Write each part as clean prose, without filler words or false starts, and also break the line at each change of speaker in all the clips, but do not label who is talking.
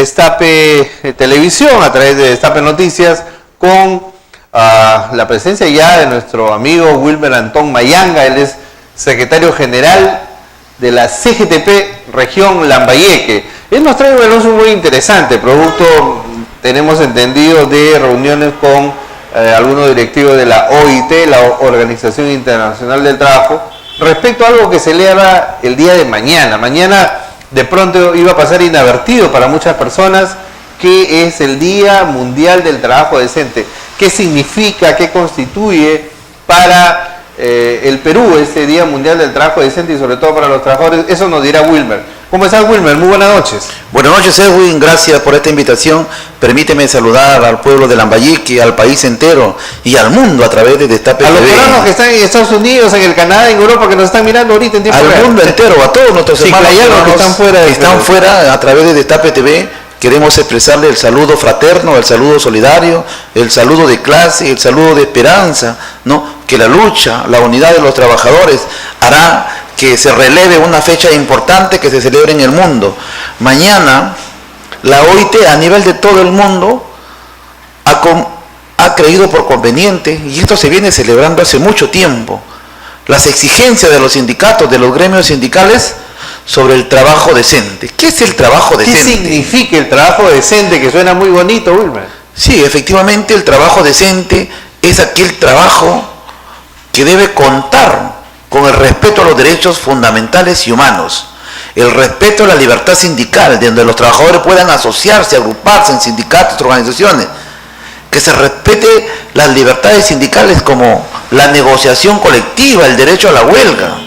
Destape Televisión, a través de Destape Noticias, con la presencia ya de nuestro amigo Wilmer Antón Mayanga. Él es secretario general de la CGTP Región Lambayeque. Él nos trae un anuncio muy interesante, producto, tenemos entendido, de reuniones con algunos directivos de la OIT, la Organización Internacional del Trabajo, respecto a algo que se celebra el día de mañana. Mañana de pronto iba a pasar inadvertido para muchas personas, que es el Día Mundial del Trabajo Decente. ¿Qué significa, qué constituye para el Perú este Día Mundial del Trabajo Decente y sobre todo para los trabajadores? Eso nos dirá Wilmer. ¿Cómo estás, Wilmer? Muy buenas noches.
Buenas noches, Edwin. Gracias por esta invitación. Permíteme saludar al pueblo de Lambayeque, al país entero y al mundo a través de Destape TV.
A los peruanos que están en Estados Unidos, en el Canadá, en Europa, que nos están mirando ahorita en tiempo real.
Al mundo entero, a todos nuestros hermanos
que están fuera
a través de Destape TV. Queremos expresarle el saludo fraterno, el saludo solidario, el saludo de clase, el saludo de esperanza, ¿no? Que la lucha, la unidad de los trabajadores hará que se releve una fecha importante que se celebre en el mundo. Mañana, la OIT a nivel de todo el mundo ha creído por conveniente, y esto se viene celebrando hace mucho tiempo, las exigencias de los sindicatos, de los gremios sindicales, sobre el trabajo decente. ¿Qué es el trabajo decente?
¿Qué significa el trabajo decente? Que suena muy bonito, Wilmer.
Sí, efectivamente, el trabajo decente es aquel trabajo que debe contar con el respeto a los derechos fundamentales y humanos, el respeto a la libertad sindical, donde los trabajadores puedan asociarse, agruparse en sindicatos, organizaciones, que se respete las libertades sindicales como la negociación colectiva, el derecho a la huelga,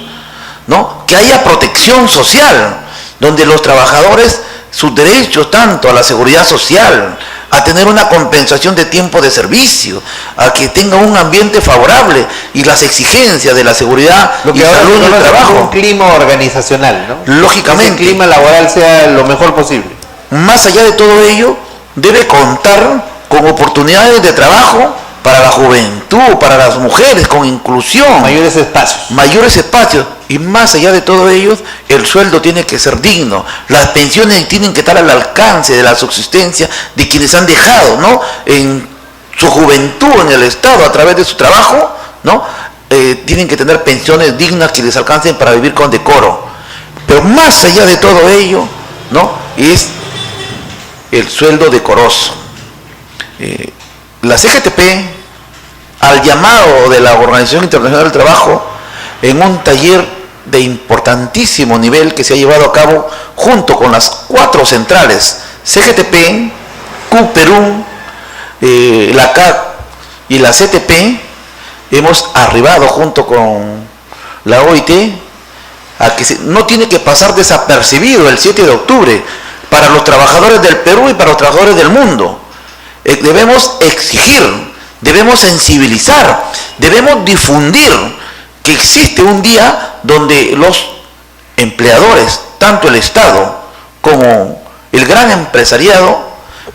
¿no? Que haya protección social, donde los trabajadores, sus derechos tanto a la seguridad social, a tener una compensación de tiempo de servicio, a que tenga un ambiente favorable y las exigencias de la seguridad y salud en el trabajo.
Un clima organizacional, ¿no?
Lógicamente.
Que el clima laboral sea lo mejor posible.
Más allá de todo ello, debe contar con oportunidades de trabajo para la juventud, para las mujeres, con inclusión.
Mayores espacios.
Mayores espacios. Y más allá de todo ello, el sueldo tiene que ser digno. Las pensiones tienen que estar al alcance de la subsistencia de quienes han dejado, ¿no?, en su juventud en el Estado a través de su trabajo, ¿no? Tienen que tener pensiones dignas que les alcancen para vivir con decoro. Pero más allá de todo ello, ¿no?, es el sueldo decoroso. La CGTP, al llamado de la Organización Internacional del Trabajo, en un taller de importantísimo nivel que se ha llevado a cabo junto con las 4 centrales, CGTP, CUP Perú, la CAC y la CTP, hemos arribado junto con la OIT a que no tiene que pasar desapercibido el 7 de octubre para los trabajadores del Perú y para los trabajadores del mundo. Debemos exigir, debemos sensibilizar, debemos difundir que existe un día donde los empleadores, tanto el Estado como el gran empresariado,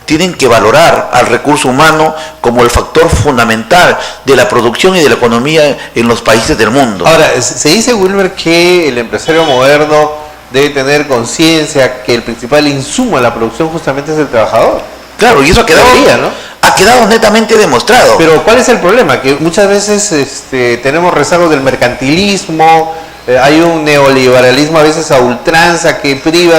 tienen que valorar al recurso humano como el factor fundamental de la producción y de la economía en los países del mundo.
Ahora, se dice, Wilmer, que el empresario moderno debe tener conciencia que el principal insumo de la producción justamente es el trabajador.
Claro, y eso ha quedado netamente demostrado.
Pero ¿cuál es el problema? Que muchas veces tenemos rezagos del mercantilismo, hay un neoliberalismo a veces a ultranza que priva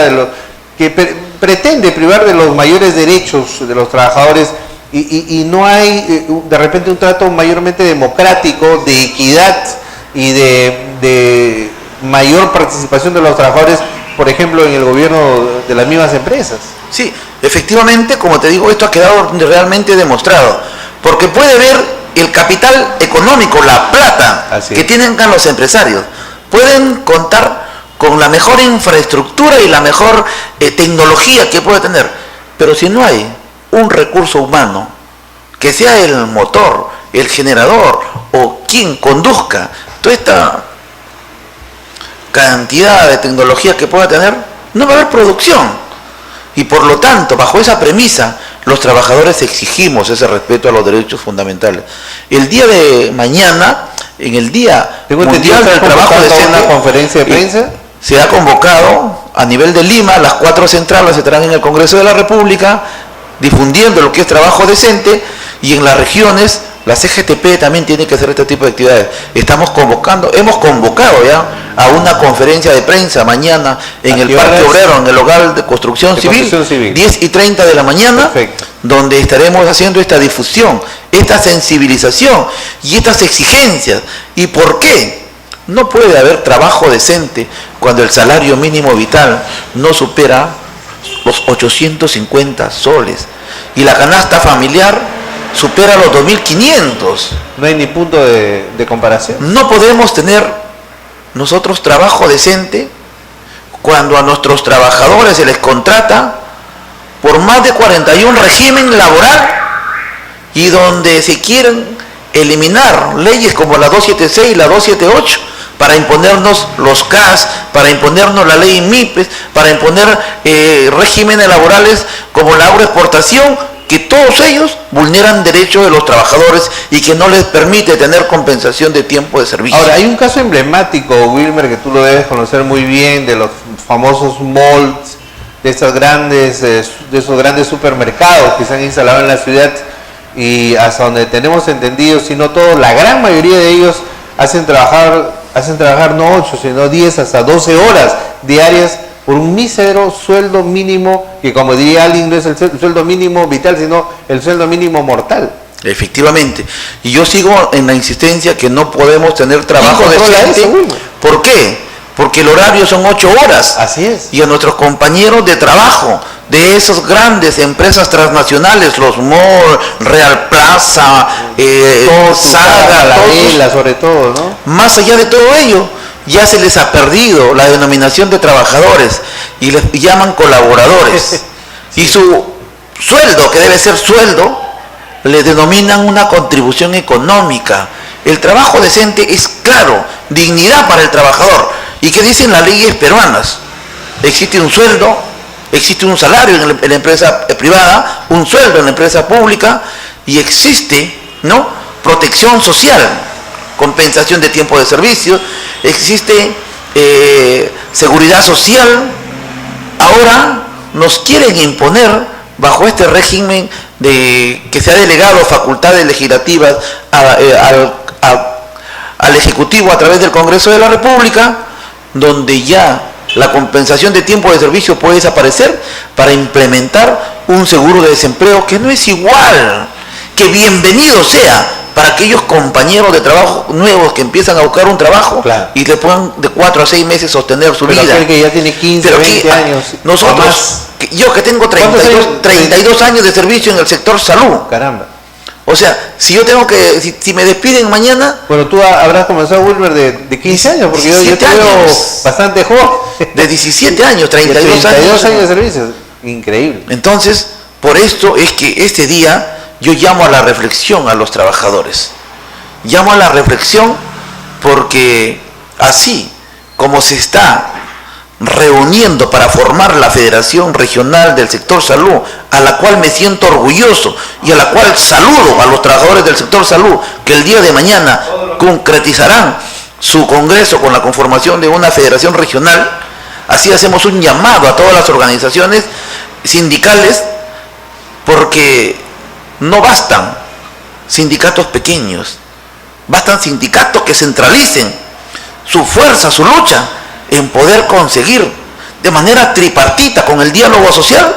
pretende privar de los mayores derechos de los trabajadores y no hay de repente un trato mayormente democrático, de equidad y de mayor participación de los trabajadores, por ejemplo, en el gobierno de las mismas empresas.
Sí, efectivamente, como te digo, esto ha quedado realmente demostrado, porque puede ver el capital económico, la plata que tienen acá los empresarios, pueden contar con la mejor infraestructura y la mejor tecnología que puede tener, pero si no hay un recurso humano que sea el motor, el generador o quien conduzca toda esta cantidad de tecnología que pueda tener, no va a haber producción. Y por lo tanto, bajo esa premisa, los trabajadores exigimos ese respeto a los derechos fundamentales. El día de mañana, en el Día Mundial del Trabajo Decente,
una conferencia de prensa,
se ha convocado a nivel de Lima, las 4 centrales estarán en el Congreso de la República, difundiendo lo que es trabajo decente, y en las regiones, la CGTP también tiene que hacer este tipo de actividades. Hemos convocado ya a una conferencia de prensa mañana en el Parque Obrero, en el local de Construcción Civil, 10:30 de la mañana, perfecto, donde estaremos haciendo esta difusión, esta sensibilización y estas exigencias. ¿Y por qué? No puede haber trabajo decente cuando el salario mínimo vital no supera los 850 soles y la canasta familiar supera los 2.500.
No hay ni punto de comparación.
No podemos tener nosotros trabajo decente cuando a nuestros trabajadores se les contrata por más de 41 régimen laboral y donde se quieren eliminar leyes como la 276 y la 278 para imponernos los CAS, para imponernos la ley MIPES, para imponer regímenes laborales como la agroexportación, que todos ellos vulneran derechos de los trabajadores y que no les permite tener compensación de tiempo de servicio.
Ahora, hay un caso emblemático, Wilmer, que tú lo debes conocer muy bien, de los famosos malls, de esos grandes supermercados que se han instalado en la ciudad, y hasta donde tenemos entendido, si no todos, la gran mayoría de ellos hacen trabajar no 8, sino 10 hasta 12 horas diarias por un mísero sueldo mínimo, que como diría alguien, no es el sueldo mínimo vital, sino el sueldo mínimo mortal.
Efectivamente. Y yo sigo en la insistencia que no podemos tener trabajo decente. ¿Por qué? Porque el horario son 8 horas.
Así es.
Y a nuestros compañeros de trabajo de esas grandes empresas transnacionales, los MOL, Real Plaza,
Saga, la Vela, sobre todo, ¿no?
Más allá de todo ello, ya se les ha perdido la denominación de trabajadores y les llaman colaboradores. Sí. Y su sueldo, que debe ser sueldo, le denominan una contribución económica. El trabajo decente es, claro, dignidad para el trabajador. ¿Y qué dicen las leyes peruanas? Existe un sueldo, existe un salario en la empresa privada, un sueldo en la empresa pública, y existe, ¿no?, protección social, compensación de tiempo de servicio, existe seguridad social. Ahora nos quieren imponer, bajo este régimen de que se ha delegado facultades legislativas al Ejecutivo a través del Congreso de la República, donde ya la compensación de tiempo de servicio puede desaparecer, para implementar un seguro de desempleo que no es igual, que bienvenido sea para aquellos compañeros de trabajo nuevos que empiezan a buscar un trabajo, claro, y le puedan de 4 a 6 meses sostener su vida.
Pero que ya tiene 15, 20 años.
Nosotros, yo que tengo 32 años de servicio en el sector salud.
Caramba.
O sea, si yo tengo que, si me despiden mañana...
Bueno, tú habrás comenzado, Wilmer, de 15 años, porque yo te veo bastante joven.
De 17 años, 32
años de servicio. Increíble.
Entonces, por esto es que este día yo llamo a la reflexión a los trabajadores. Llamo a la reflexión porque así como se está reuniendo para formar la Federación Regional del Sector Salud, a la cual me siento orgulloso y a la cual saludo a los trabajadores del sector salud, que el día de mañana concretizarán su congreso con la conformación de una federación regional. Así hacemos un llamado a todas las organizaciones sindicales, porque no bastan sindicatos pequeños, bastan sindicatos que centralicen su fuerza, su lucha, en poder conseguir de manera tripartita, con el diálogo social,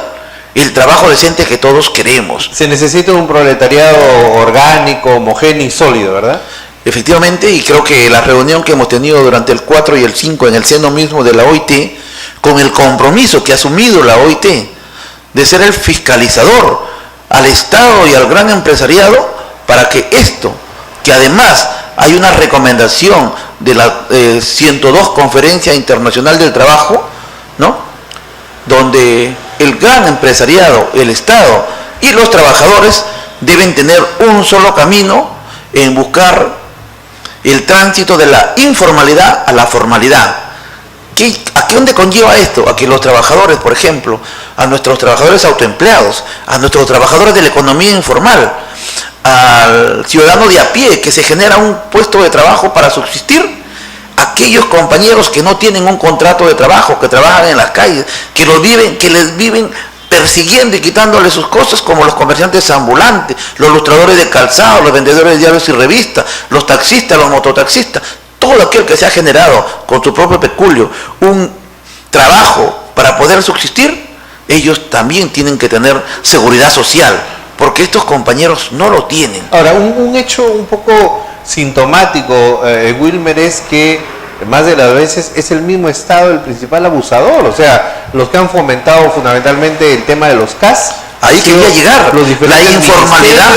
el trabajo decente que todos queremos.
Se necesita un proletariado orgánico, homogéneo y sólido, ¿verdad?
Efectivamente, y creo que la reunión que hemos tenido durante el 4 y el 5 en el seno mismo de la OIT, con el compromiso que ha asumido la OIT de ser el fiscalizador al Estado y al gran empresariado, para que esto, que además hay una recomendación de la 102 Conferencia Internacional del Trabajo, ¿no?, donde el gran empresariado, el Estado y los trabajadores deben tener un solo camino en buscar el tránsito de la informalidad a la formalidad. ¿A qué dónde conlleva esto? A que los trabajadores, por ejemplo, a nuestros trabajadores autoempleados, a nuestros trabajadores de la economía informal, al ciudadano de a pie que se genera un puesto de trabajo para subsistir, aquellos compañeros que no tienen un contrato de trabajo, que trabajan en las calles, que les viven persiguiendo y quitándoles sus cosas, como los comerciantes ambulantes, los ilustradores de calzado, los vendedores de diarios y revistas, los taxistas, los mototaxistas, todo aquel que se ha generado con su propio peculio un trabajo para poder subsistir, ellos también tienen que tener seguridad social, porque estos compañeros no lo tienen.
Ahora, un hecho un poco sintomático, Wilmer, es que más de las veces es el mismo Estado el principal abusador, o sea, los que han fomentado fundamentalmente el tema de los CAS.
Ahí quería llegar,
los diferentes
la informalidad,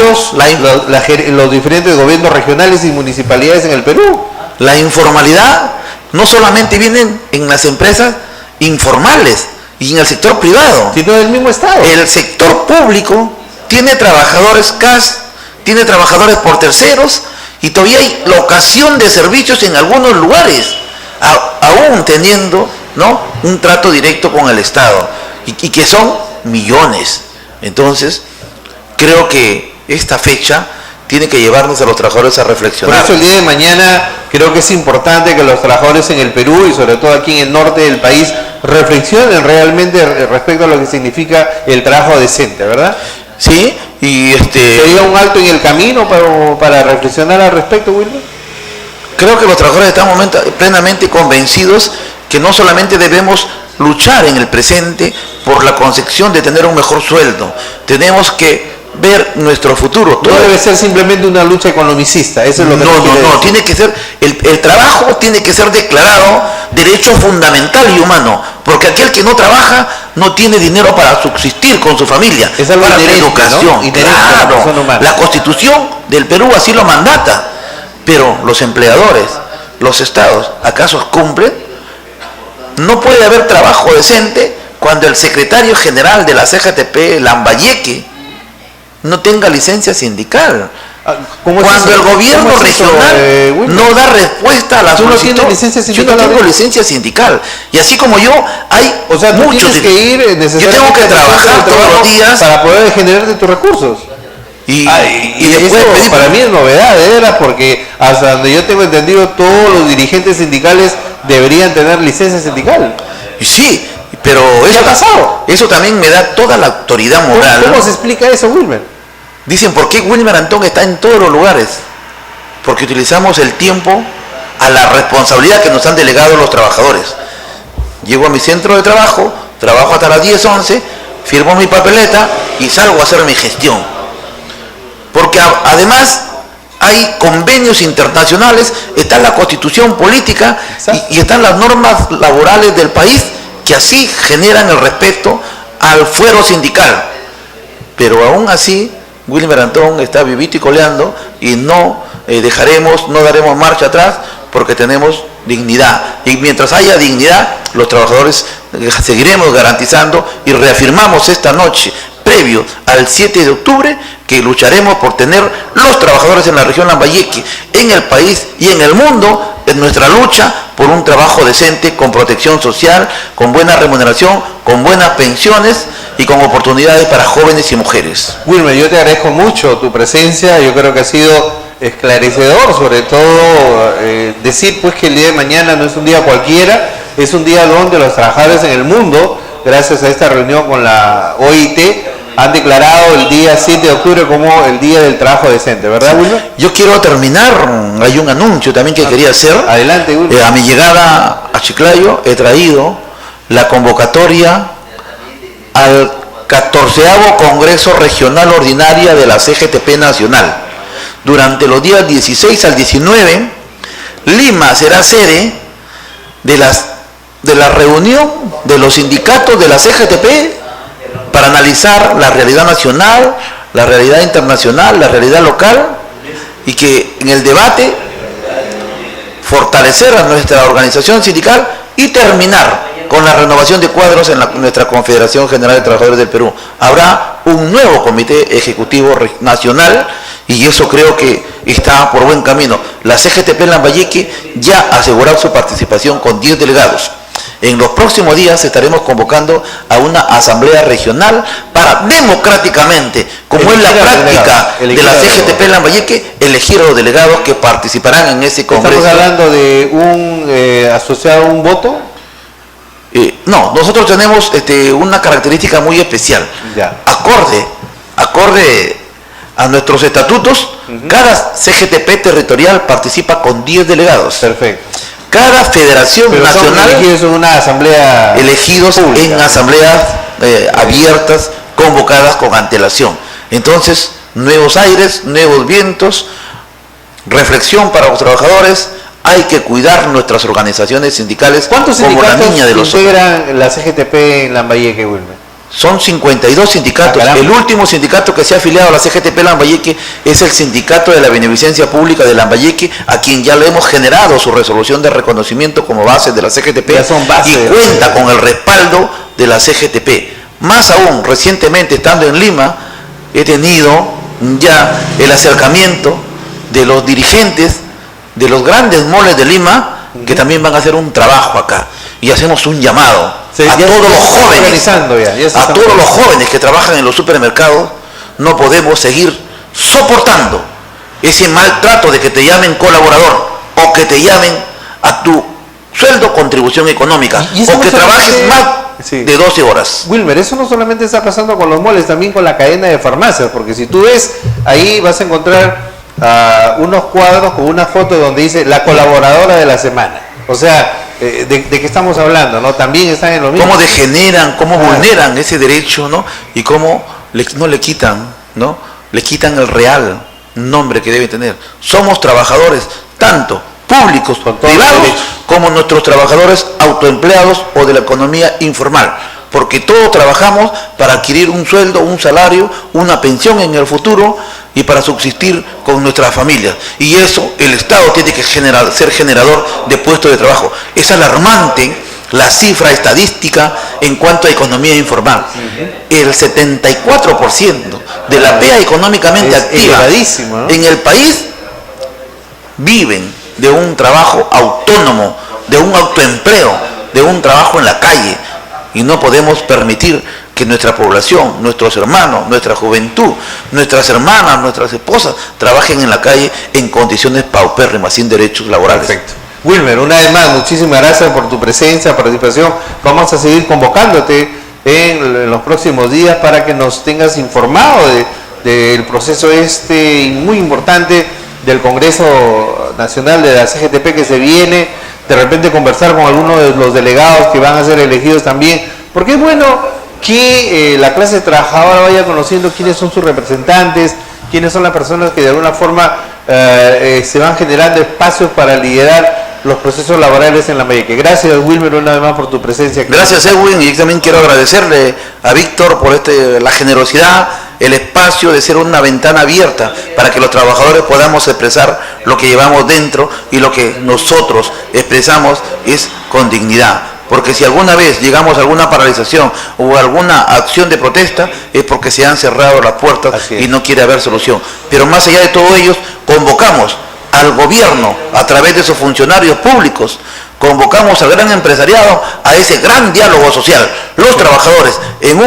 los diferentes gobiernos regionales y municipalidades en el Perú.
La informalidad no solamente viene en las empresas informales y en el sector privado,
sino del mismo Estado.
El sector público tiene trabajadores CAS, tiene trabajadores por terceros, y todavía hay locación de servicios en algunos lugares, aún teniendo, ¿no?, un trato directo con el Estado, y que son millones. Entonces, creo que esta fecha tiene que llevarnos a los trabajadores a reflexionar.
Por eso el día de mañana creo que es importante que los trabajadores en el Perú y sobre todo aquí en el norte del país reflexionen realmente respecto a lo que significa el trabajo decente, ¿verdad?
Sí, y
¿sería un alto en el camino para reflexionar al respecto, Wilmer?
Creo que los trabajadores estamos plenamente convencidos que no solamente debemos luchar en el presente por la concepción de tener un mejor sueldo, tenemos que ver nuestro futuro.
No debe ser simplemente una lucha economicista, eso es lo que
no, tiene que ser, el trabajo tiene que ser declarado derecho fundamental y humano, porque aquel que no trabaja no tiene dinero para subsistir con su familia,
es algo
para la educación,
¿no?
Claro, la Constitución del Perú así lo mandata, pero los empleadores, los estados, ¿acaso cumplen? No puede haber trabajo decente cuando el secretario general de la CGTP, Lambayeque, no tenga licencia sindical. Cuando el gobierno regional no da respuesta a la solicitud.
¿Tú no tienes licencia sindical?
Yo no tengo licencia sindical. Y así como yo, hay muchos.
Tienes que ir
yo tengo que trabajar todos los días
para poder generarte tus recursos. Y después eso para mí es novedad, de veras, porque hasta donde yo tengo entendido, todos los dirigentes sindicales deberían tener licencia sindical.
Y sí, pero eso también me da toda la autoridad moral.
¿Cómo se explica eso, Wilmer?
Dicen, ¿por qué Wilmer Antón está en todos los lugares? Porque utilizamos el tiempo a la responsabilidad que nos han delegado los trabajadores. Llego a mi centro de trabajo, trabajo hasta las 10, 11, firmo mi papeleta y salgo a hacer mi gestión. Porque además hay convenios internacionales, está la constitución política y están las normas laborales del país que así generan el respeto al fuero sindical. Pero aún así, Wilmer Antón está vivito y coleando y no daremos marcha atrás porque tenemos dignidad. Y mientras haya dignidad, los trabajadores seguiremos garantizando y reafirmamos esta noche, previo al 7 de octubre, que lucharemos por tener los trabajadores en la región Lambayeque, en el país y en el mundo, en nuestra lucha por un trabajo decente, con protección social, con buena remuneración, con buenas pensiones y con oportunidades para jóvenes y mujeres.
Wilmer, yo te agradezco mucho tu presencia, yo creo que ha sido esclarecedor, sobre todo decir pues que el día de mañana no es un día cualquiera, es un día donde los trabajadores en el mundo, gracias a esta reunión con la OIT, han declarado el día 7 de octubre como el Día del Trabajo Decente, ¿verdad, Wilmer?
Yo quiero terminar, hay un anuncio también que quería hacer.
Adelante, Wilmer.
A mi llegada a Chiclayo he traído la convocatoria al 14º Congreso Regional Ordinaria de la CGTP Nacional. Durante los días 16 al 19, Lima será sede de la reunión de los sindicatos de la CGTP para analizar la realidad nacional, la realidad internacional, la realidad local, y que en el debate fortalecer a nuestra organización sindical y terminar con la renovación de cuadros en nuestra Confederación General de Trabajadores del Perú. Habrá un nuevo Comité Ejecutivo Nacional y eso creo que está por buen camino. La CGTP Lambayeque ya aseguró su participación con 10 delegados. En los próximos días estaremos convocando a una asamblea regional para democráticamente, como es la práctica de la CGTP en Lambayeque, elegir a los delegados que participarán en ese congreso.
¿Estamos hablando de un asociado a un voto?
No, nosotros tenemos una característica muy especial.
Ya.
Acorde a nuestros estatutos, cada CGTP territorial participa con 10 delegados.
Perfecto.
Cada federación nacional
elegidos en una asamblea pública,
en asambleas abiertas, convocadas con antelación. Entonces, nuevos aires, nuevos vientos, reflexión para los trabajadores. Hay que cuidar nuestras organizaciones sindicales.
¿Cuántos
como la niña de los
integran la CGTP en Lambayeque, Wilmer?
Son 52 sindicatos. El último sindicato que se ha afiliado a la CGTP Lambayeque es el Sindicato de la Beneficencia Pública de Lambayeque, a quien ya le hemos generado su resolución de reconocimiento como base de la CGTP y cuenta con el respaldo de la CGTP. Más aún, recientemente estando en Lima, he tenido ya el acercamiento de los dirigentes de los grandes moles de Lima, que también van a hacer un trabajo acá. Y hacemos un llamado a todos los jóvenes que trabajan en los supermercados. No podemos seguir soportando ese maltrato de que te llamen colaborador o que te llamen a tu sueldo contribución económica o que trabajes más de 12 horas.
Wilmer, eso no solamente está pasando con los moles, también con la cadena de farmacias, porque si tú ves, ahí vas a encontrar unos cuadros con una foto donde dice la colaboradora de la semana. O sea, ¿de qué estamos hablando? ¿No? También están en lo mismo.
Cómo degeneran, cómo vulneran ese derecho, ¿no? Y cómo no le quitan, ¿no? Le quitan el real nombre que debe tener. Somos trabajadores, tanto públicos, privados, como nuestros trabajadores autoempleados o de la economía informal. Porque todos trabajamos para adquirir un sueldo, un salario, una pensión en el futuro y para subsistir con nuestras familias. Y eso el Estado tiene que ser generador de puestos de trabajo. Es alarmante la cifra estadística en cuanto a economía informal. El 74% de la PEA económicamente activa en el país viven de un trabajo autónomo, de un autoempleo, de un trabajo en la calle. Y no podemos permitir que nuestra población, nuestros hermanos, nuestra juventud, nuestras hermanas, nuestras esposas, trabajen en la calle en condiciones paupérrimas, sin derechos laborales.
Perfecto. Wilmer, una vez más, muchísimas gracias por tu presencia, participación. Vamos a seguir convocándote en los próximos días para que nos tengas informado del proceso muy importante del Congreso Nacional de la CGTP que se viene. De repente conversar con algunos de los delegados que van a ser elegidos también, porque es bueno que la clase trabajadora vaya conociendo quiénes son sus representantes, quiénes son las personas que de alguna forma se van generando espacios para liderar los procesos laborales en Lambayeque. Gracias, Wilmer, una vez más por tu presencia aquí.
Gracias, Edwin, y también quiero agradecerle a Víctor por la generosidad, el espacio de ser una ventana abierta para que los trabajadores podamos expresar lo que llevamos dentro, y lo que nosotros expresamos es con dignidad. Porque si alguna vez llegamos a alguna paralización o alguna acción de protesta, es porque se han cerrado las puertas y no quiere haber solución. Pero más allá de todo ello, convocamos al gobierno a través de sus funcionarios públicos, convocamos al gran empresariado a ese gran diálogo social. Los trabajadores en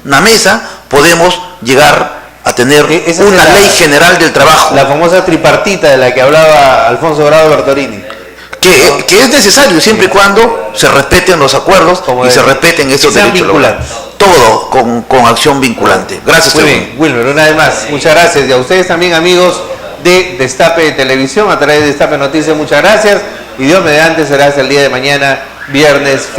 una mesa podemos llegar a tener una ley general del trabajo.
La famosa tripartita de la que hablaba Alfonso Grado Bertolini.
Que es necesario siempre y cuando se respeten los acuerdos y se respeten esos derechos laborales. Todo con acción vinculante. Gracias.
Muy bien, Wilmer, una vez más, muchas gracias. Y a ustedes también, amigos de Destape Televisión, a través de Destape Noticias, muchas gracias. Y Dios mediante será hasta el día de mañana, viernes.